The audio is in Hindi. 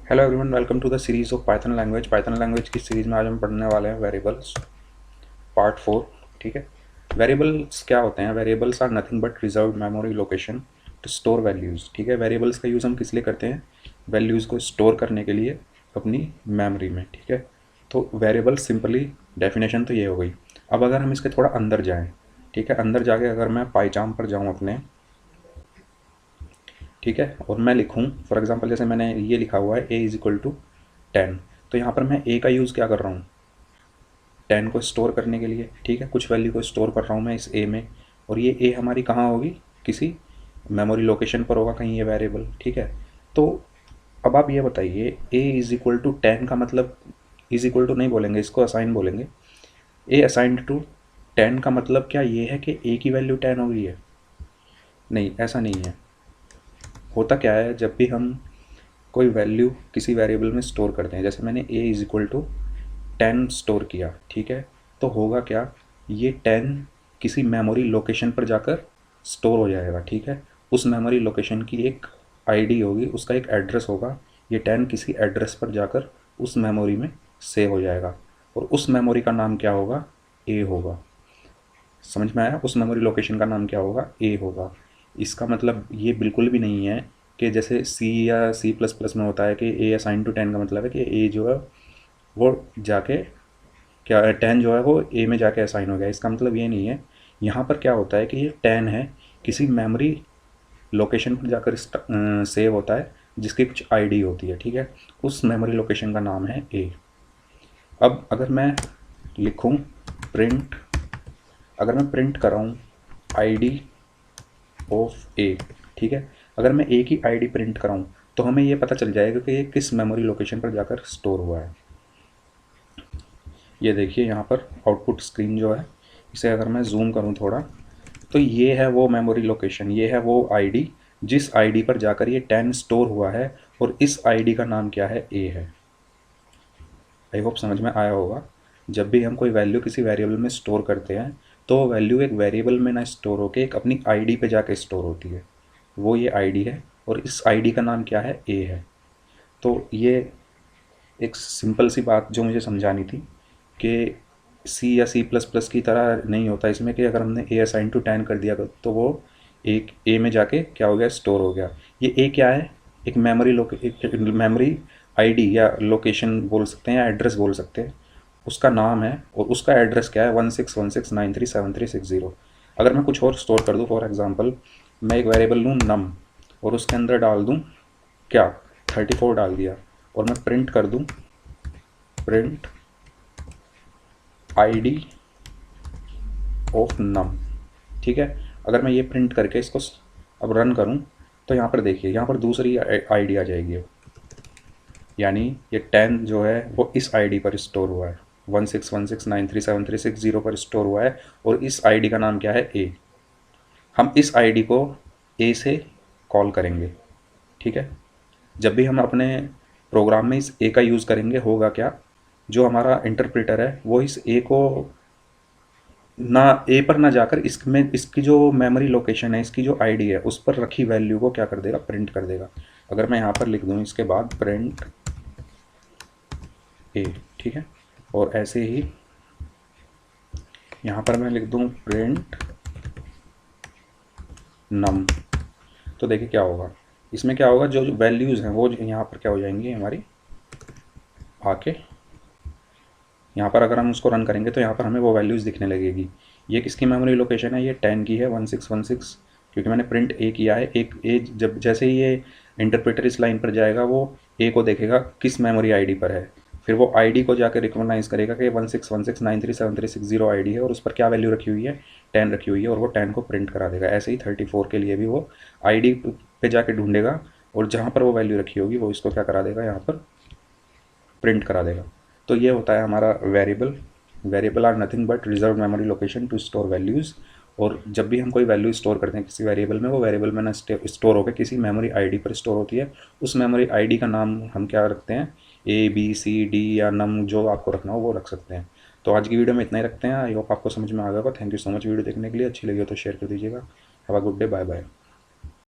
Hello everyone, welcome to the series of Python language. Python language की सीरीज़ में आज हम पढ़ने वाले हैं वेरिएबल्स पार्ट 4। ठीक है। वेरिएबल्स क्या होते हैं? Variables are nothing but reserved memory location to store values. ठीक है। वेरिएबल्स का यूज़ हम किस लिए करते हैं? वैल्यूज़ को स्टोर करने के लिए अपनी मेमोरी में। ठीक है। तो वेरिएबल सिंपली डेफिनेशन तो ये हो गई। अब अगर हम इसके थोड़ा अंदर जाएँ, ठीक है, अंदर जाके अगर मैं पाइचार्म पर जाऊँ अपने, ठीक है, और मैं लिखूँ फॉर एग्जांपल, जैसे मैंने ये लिखा हुआ है a = 10। तो यहाँ पर मैं a का यूज़ क्या कर रहा हूँ? 10 को स्टोर करने के लिए। ठीक है, कुछ वैल्यू को स्टोर कर रहा हूँ मैं इस a में, और ये a हमारी कहाँ होगी? किसी मेमोरी लोकेशन पर होगा कहीं ये वेरिएबल। ठीक है। तो अब आप ये बताइए, a = 10 का मतलब = नहीं बोलेंगे, इसको असाइन बोलेंगे। a = 10 का मतलब क्या ये है कि a की वैल्यू 10 हो गई है? नहीं, ऐसा नहीं है। होता क्या है, जब भी हम कोई वैल्यू किसी वेरिएबल में स्टोर करते हैं, जैसे मैंने a = 10 स्टोर किया, ठीक है, तो होगा क्या, ये 10 किसी मेमोरी लोकेशन पर जाकर स्टोर हो जाएगा। ठीक है। उस मेमोरी लोकेशन की एक आईडी होगी, उसका एक एड्रेस होगा। ये 10 किसी एड्रेस पर जाकर उस मेमोरी में सेव हो जाएगा, और उस मेमोरी का नाम क्या होगा? ए होगा। समझ में आया? उस मेमोरी लोकेशन का नाम क्या होगा? ए होगा। इसका मतलब ये बिल्कुल भी नहीं है कि जैसे सी या C++ में होता है कि a = 10 का मतलब है कि ए जो है वो जाके क्या 10 जो है वो ए में जाके असाइन हो गया। इसका मतलब ये नहीं है। यहाँ पर क्या होता है कि ये 10 है, किसी मेमोरी लोकेशन पर जाकर सेव होता है, जिसकी कुछ आईडी होती है। ठीक है। उस मेमोरी लोकेशन का नाम है ए। अब अगर मैं लिखूँ प्रिंट, अगर मैं प्रिंट कर रहा हूँ आईडी ऑफ ए, ठीक है, अगर मैं ए की आईडी प्रिंट कराऊँ तो हमें ये पता चल जाएगा कि ये किस मेमोरी लोकेशन पर जाकर स्टोर हुआ है। ये देखिए यहाँ पर आउटपुट स्क्रीन जो है, इसे अगर मैं जूम करूँ थोड़ा, तो ये है वो मेमोरी लोकेशन, ये है वो आईडी जिस आईडी पर जाकर ये 10 स्टोर हुआ है, और इस आईडी का नाम क्या है? ए है। आई होप समझ में आया होगा। जब भी हम कोई वैल्यू किसी वेरिएबल में स्टोर करते हैं, तो वो वैल्यू एक वेरिएबल में ना स्टोर होकर एक अपनी आईडी पे जाके स्टोर होती है। वो ये आईडी है, और इस आईडी का नाम क्या है? ए है। तो ये एक सिंपल सी बात जो मुझे समझानी थी कि सी या C++ की तरह नहीं होता इसमें कि अगर हमने a = 10 कर दिया तो वो एक ए में जाके क्या हो गया? स्टोर हो गया। ये ए क्या है? एक मेमोरी आईडी या लोकेशन बोल सकते हैं, या एड्रेस बोल सकते हैं, उसका नाम है, और उसका एड्रेस क्या है? 1616937360। अगर मैं कुछ और स्टोर कर दूँ, फॉर एग्जांपल मैं एक वेरिएबल लूँ नम, और उसके अंदर डाल दूँ क्या? 34 डाल दिया, और मैं प्रिंट कर दूँ प्रिंट आईडी ऑफ नम। ठीक है। अगर मैं ये प्रिंट करके इसको अब रन करूं, तो यहाँ पर देखिए, यहाँ पर दूसरी आईडी आ जाएगी। यानी ये 10 जो है वो इस आईडी पर स्टोर हुआ है, 1616937360 पर स्टोर हुआ है, और इस आईडी का नाम क्या है? ए। हम इस आईडी को ए से कॉल करेंगे। ठीक है। जब भी हम अपने प्रोग्राम में इस ए का यूज़ करेंगे, होगा क्या, जो हमारा इंटरप्रेटर है वो इस ए को ना ए पर ना जाकर इसमें इसकी जो मेमोरी लोकेशन है, इसकी जो आईडी है, उस पर रखी वैल्यू को क्या कर देगा? प्रिंट कर देगा। अगर मैं यहाँ पर लिख दूँ इसके बाद प्रिंट ए, ठीक है, और ऐसे ही यहाँ पर मैं लिख दूँ प्रिंट नम, तो देखिए क्या होगा। इसमें क्या होगा, जो वैल्यूज़ हैं वो यहाँ पर क्या हो जाएंगी हमारी, आके यहाँ पर अगर हम उसको रन करेंगे तो यहाँ पर हमें वो वैल्यूज़ दिखने लगेगी। ये किसकी मेमोरी लोकेशन है? ये 10 की है, 1616, क्योंकि मैंने प्रिंट ए किया है। एक ए जब जैसे ही ये इंटरप्रेटर इस लाइन पर जाएगा, वो ए को देखेगा किस मेमोरी आईडी पर है, फिर वो आईडी को जाकर रिकॉग्नाइज करेगा कि 1616937360 आईडी है, और उस पर क्या वैल्यू रखी हुई है? 10 रखी हुई है, और वो 10 को प्रिंट करा देगा। ऐसे ही 34 के लिए भी वो आईडी पे जाके ढूंढेगा, और जहाँ पर वो वैल्यू रखी होगी वो इसको क्या करा देगा? यहाँ पर प्रिंट करा देगा। तो ये होता है हमारा variable. Variable are nothing but reserve memory location to store values. और जब भी हम कोई वैल्यू स्टोर करते हैं किसी वेरिएबल में, वो वेरिएबल में ना स्टोर होकर किसी मेमोरी आईडी पर स्टोर होती है। उस मेमोरी आईडी का नाम हम क्या रखते हैं? A B C D या नम, जो आपको रखना हो वो रख सकते हैं। तो आज की वीडियो में इतना ही रखते हैं। आई होप आपको समझ में आ गया होगा। Thank you so much video देखने के लिए। अच्छी लगी हो तो शेयर कर दीजिएगा। Have a good day. Bye bye.